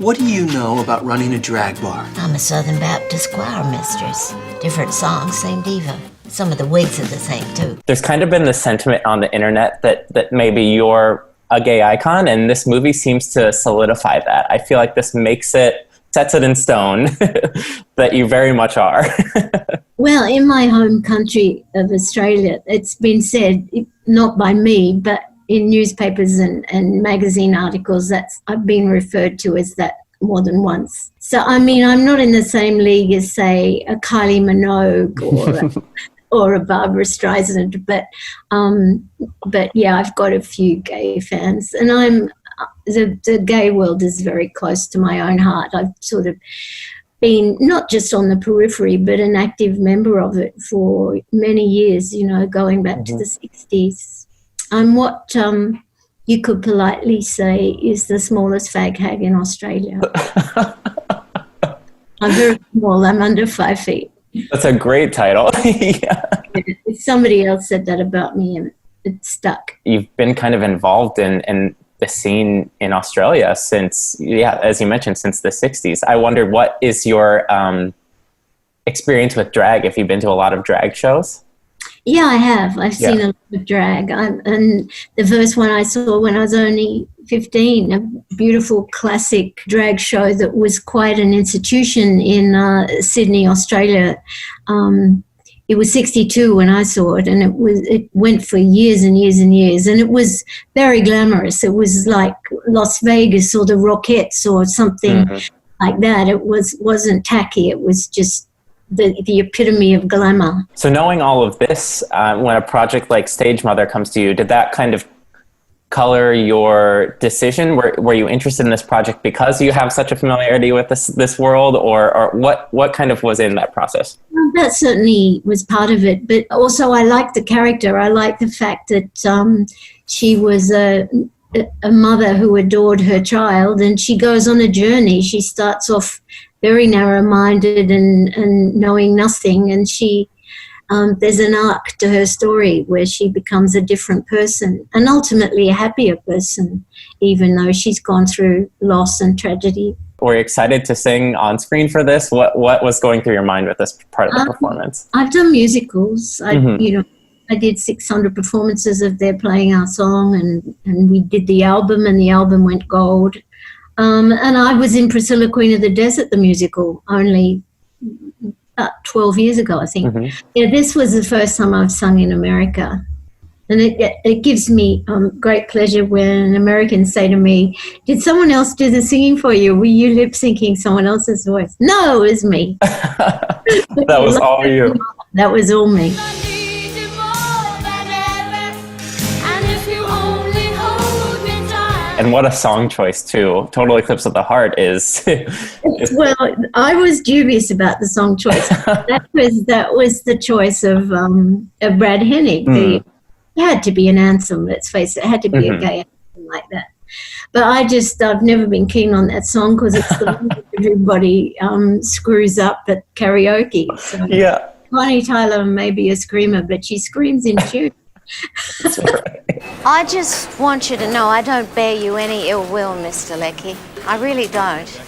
What do you know about running a drag bar? I'm a Southern Baptist choir mistress. Different songs, same diva. Some of the wigs are the same, too. There's kind of been the sentiment on the internet that maybe you're a gay icon, and this movie seems to solidify that. I feel like this sets it in stone that you very much are. Well, in my home country of Australia, it's been said, not by me, but in newspapers and magazine articles, that I've been referred to as that more than once. So, I mean, I'm not in the same league as, say, a Kylie Minogue or a Barbara Streisand, but yeah, I've got a few gay fans, and the gay world is very close to my own heart. I've sort of been not just on the periphery, but an active member of it for many years, going back to the 60s. I'm what you could politely say is the smallest fag hag in Australia. I'm very small. I'm under 5 feet. That's a great title. Yeah. Somebody else said that about me, and it stuck. You've been kind of involved in the scene in Australia since, as you mentioned, since the 60s. I wonder, what is your experience with drag? Have you been to a lot of drag shows? Yeah, I have. I've seen a lot of drag. And the first one I saw when I was only 15, a beautiful classic drag show that was quite an institution in Sydney, Australia. It was 62 when I saw it, and it went for years and years and years, and it was very glamorous. It was like Las Vegas or the Rockettes or something like that. It wasn't tacky. It was just the epitome of glamour. So knowing all of this, when a project like Stage Mother comes to you, did that kind of color your decision? Were you interested in this project because you have such a familiarity with this world, or what kind of was in that process? Well, that certainly was part of it, but also I liked the character. I liked the fact that she was a mother who adored her child, and she goes on a journey. She starts off very narrow-minded and knowing nothing, and there's an arc to her story where she becomes a different person and ultimately a happier person, even though she's gone through loss and tragedy. Were you excited to sing on screen for this? What was going through your mind with this part of the performance? I've done musicals. I did 600 performances of their playing our song, and we did the album, and the album went gold. And I was in Priscilla, Queen of the Desert, the musical, only 12 years ago, I think. Yeah, this was the first time I've sung in America. And it gives me great pleasure when Americans say to me, did someone else do the singing for you? Were you lip-syncing someone else's voice? No, it was me. That was all you. That was all me. And what a song choice, too. Total Eclipse of the Heart is... Well, I was dubious about the song choice. That was the choice of Brad Hennig. It had to be an anthem, let's face it. It had to be a gay anthem like that. But I've never been keen on that song because it's the one that everybody screws up at karaoke. So yeah. Bonnie Tyler may be a screamer, but she screams in tune. That's right. I just want you to know I don't bear you any ill will, Mr. Leckie. I really don't.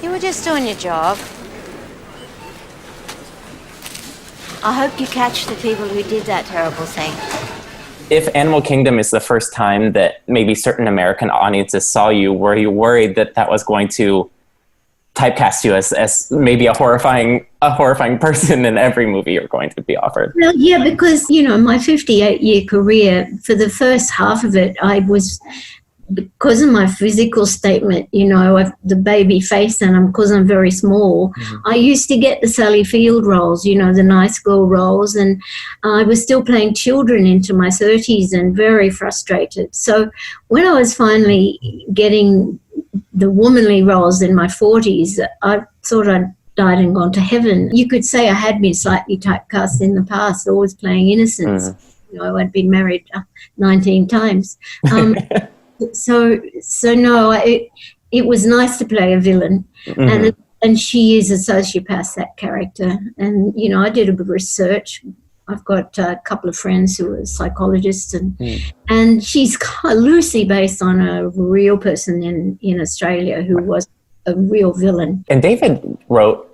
You were just doing your job. I hope you catch the people who did that terrible thing. If Animal Kingdom is the first time that maybe certain American audiences saw you, were you worried that was going to typecast you as maybe a horrifying person in every movie you're going to be offered? Well, yeah, because, my 58-year career, for the first half of it, I was, because of my physical statement, the baby face, and because I'm very small, I used to get the Sally Field roles, the nice girl roles, and I was still playing children into my 30s and very frustrated. So when I was finally getting the womanly roles in my 40s, I thought I'd died and gone to heaven. You could say I had been slightly typecast in the past, always playing innocence. I'd been married 19 times. So no, it was nice to play a villain. And she is a sociopath, that character. And, I did a bit of research I've got a couple of friends who are psychologists, and she's loosely based on a real person in Australia who was a real villain. And David wrote,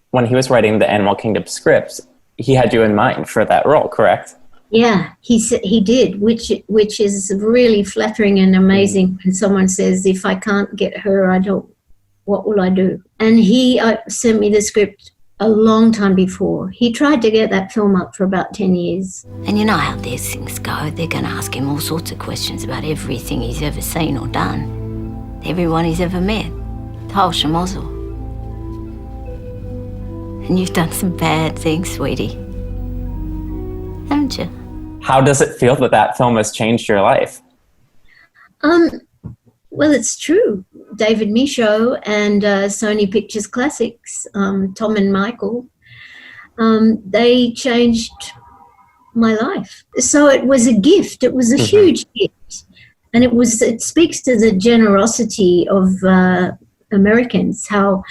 when he was writing the Animal Kingdom scripts, he had you in mind for that role, correct? Yeah, he did, which is really flattering and amazing when someone says, if I can't get her, what will I do? And he sent me the script a long time before. He tried to get that film up for about 10 years. And you know how these things go. They're going to ask him all sorts of questions about everything he's ever seen or done, everyone he's ever met, the whole schmozzle. And you've done some bad things, sweetie, haven't you? How does it feel that film has changed your life? Well, it's true. David Michôd and Sony Pictures Classics, Tom and Michael, they changed my life. So it was a gift. It was a huge gift. And it speaks to the generosity of Americans, how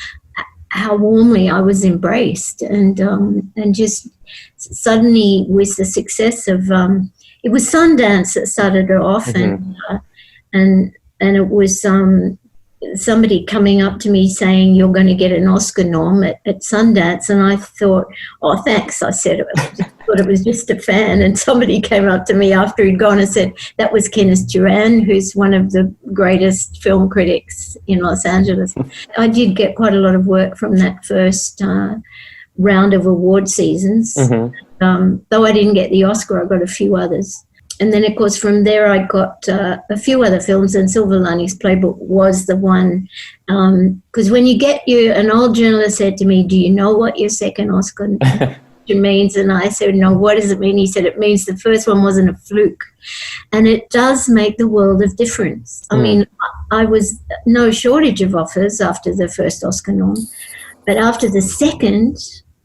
warmly I was embraced, and just suddenly with the success of it was Sundance that started it off, and it was somebody coming up to me saying, you're going to get an Oscar nom at Sundance, and I thought, oh, thanks. I said, I thought it was just a fan, and somebody came up to me after he'd gone and said, that was Kenneth Duran, who's one of the greatest film critics in Los Angeles. I did get quite a lot of work from that first round of award seasons. Though I didn't get the Oscar, I got a few others. And then, of course, from there I got a few other films, and Silver Linings Playbook was the one. Because when you get an old journalist said to me, do you know what your second Oscar means? And I said, no, what does it mean? He said, it means the first one wasn't a fluke. And it does make the world of difference. I mean, I was no shortage of offers after the first Oscar nom. But after the second,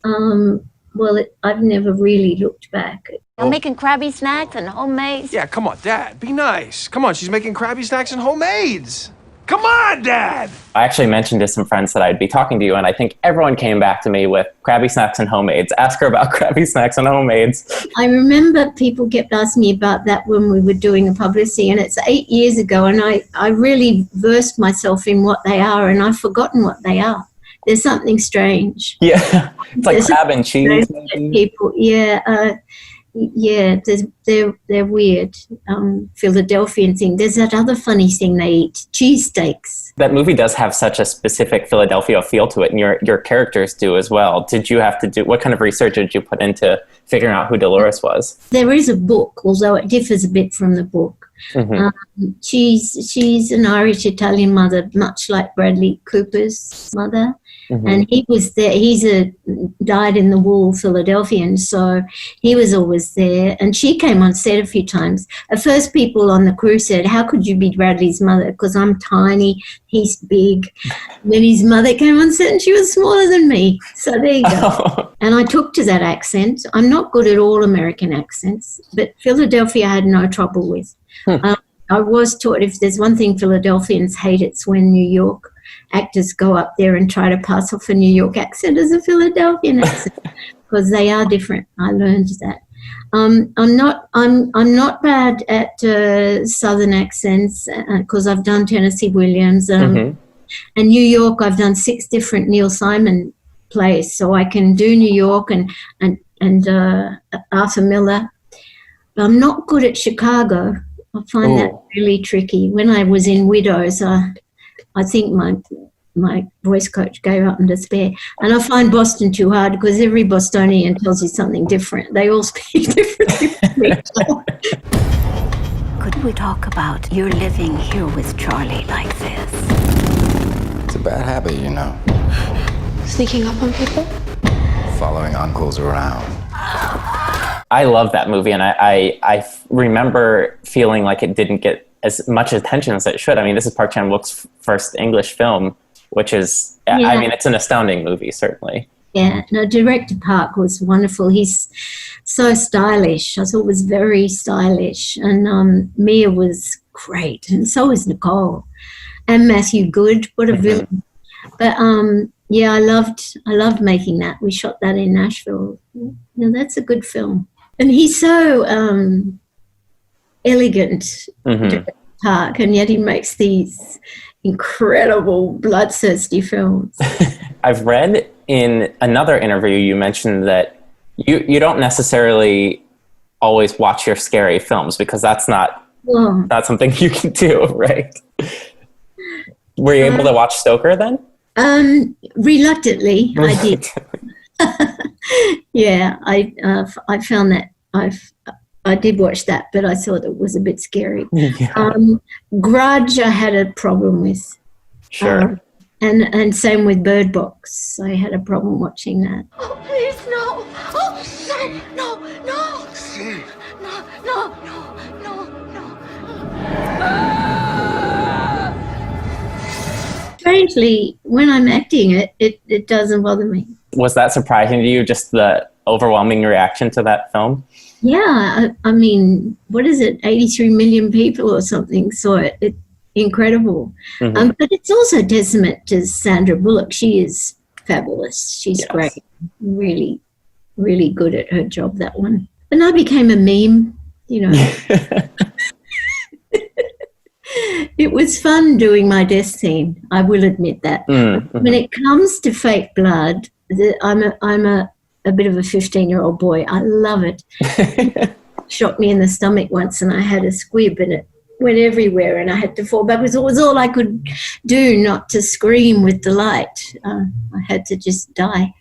I've never really looked back. I'm making Crabby snacks and homemade. Yeah, come on, Dad. Be nice. Come on, she's making Crabby snacks and homemades. Come on, Dad! I actually mentioned to some friends that I'd be talking to you, and I think everyone came back to me with Crabby snacks and homemades. Ask her about Crabby snacks and homemades. I remember people kept asking me about that when we were doing a publicity, and it's 8 years ago, and I really versed myself in what they are, and I've forgotten what they are. There's something strange. Yeah, it's like crab and cheese. People, they're weird. Philadelphian thing. There's that other funny thing they eat, cheesesteaks. That movie does have such a specific Philadelphia feel to it, and your characters do as well. Did you have to do, what kind of research did you put into figuring out who Dolores was? There is a book, although it differs a bit from the book. She's an Irish-Italian mother, much like Bradley Cooper's mother. And he was there. He's a dyed-in-the-wool Philadelphian, so he was always there. And she came on set a few times. At first, people on the crew said, how could you be Bradley's mother? Because I'm tiny, he's big. And then his mother came on set and she was smaller than me. So there you go. And I took to that accent. I'm not good at all American accents, but Philadelphia I had no trouble with. I was taught if there's one thing Philadelphians hate, it's when New York actors go up there and try to pass off a New York accent as a Philadelphian accent, because they are different. I learned that. I'm not bad at Southern accents because I've done Tennessee Williams and New York. I've done 6 different Neil Simon plays, so I can do New York and Arthur Miller. But I'm not good at Chicago. I find that really tricky. When I was in Widows, I think my voice coach gave up in despair. And I find Boston too hard because every Bostonian tells you something different. They all speak differently from each other. Could we talk about your living here with Charlie like this? It's a bad habit, you know. Sneaking up on people? Following uncles around. I love that movie, and I remember feeling like it didn't get as much attention as it should. I mean, this is Park Chan-wook's first English film, which is, I mean, it's an astounding movie, certainly. Yeah, no, Director Park was wonderful. He's so stylish. I thought it was very stylish. And Mia was great, and so was Nicole. And Matthew Good, what a villain. But yeah, I loved making that. We shot that in Nashville. Yeah, that's a good film. And he's so elegant, Mm-hmm. Park, and yet he makes these incredible bloodthirsty films. I've read in another interview you mentioned that you don't necessarily always watch your scary films because that's not something you can do, right? Were you able to watch Stoker then? Reluctantly, I did. Yeah, I found that I did watch that, but I thought it was a bit scary. Yeah. Grudge, I had a problem with. Sure. And same with Bird Box. I had a problem watching that. Oh, please, no. Oh, no, no, no. No, no, no, no. Strangely, when I'm acting it doesn't bother me. Was that surprising to you, just the overwhelming reaction to that film? Yeah, I mean, what is it? 83 million people or something saw it. It's incredible. Mm-hmm. But it's also a testament to Sandra Bullock. She is fabulous. She's great. Really, really good at her job, that one. And I became a meme, you know. It was fun doing my death scene. I will admit that. Mm-hmm. When it comes to fake blood, I'm a bit of a 15-year-old boy. I love it. Shot me in the stomach once and I had a squib and it went everywhere and I had to fall backwards. It was all I could do not to scream with delight. I had to just die.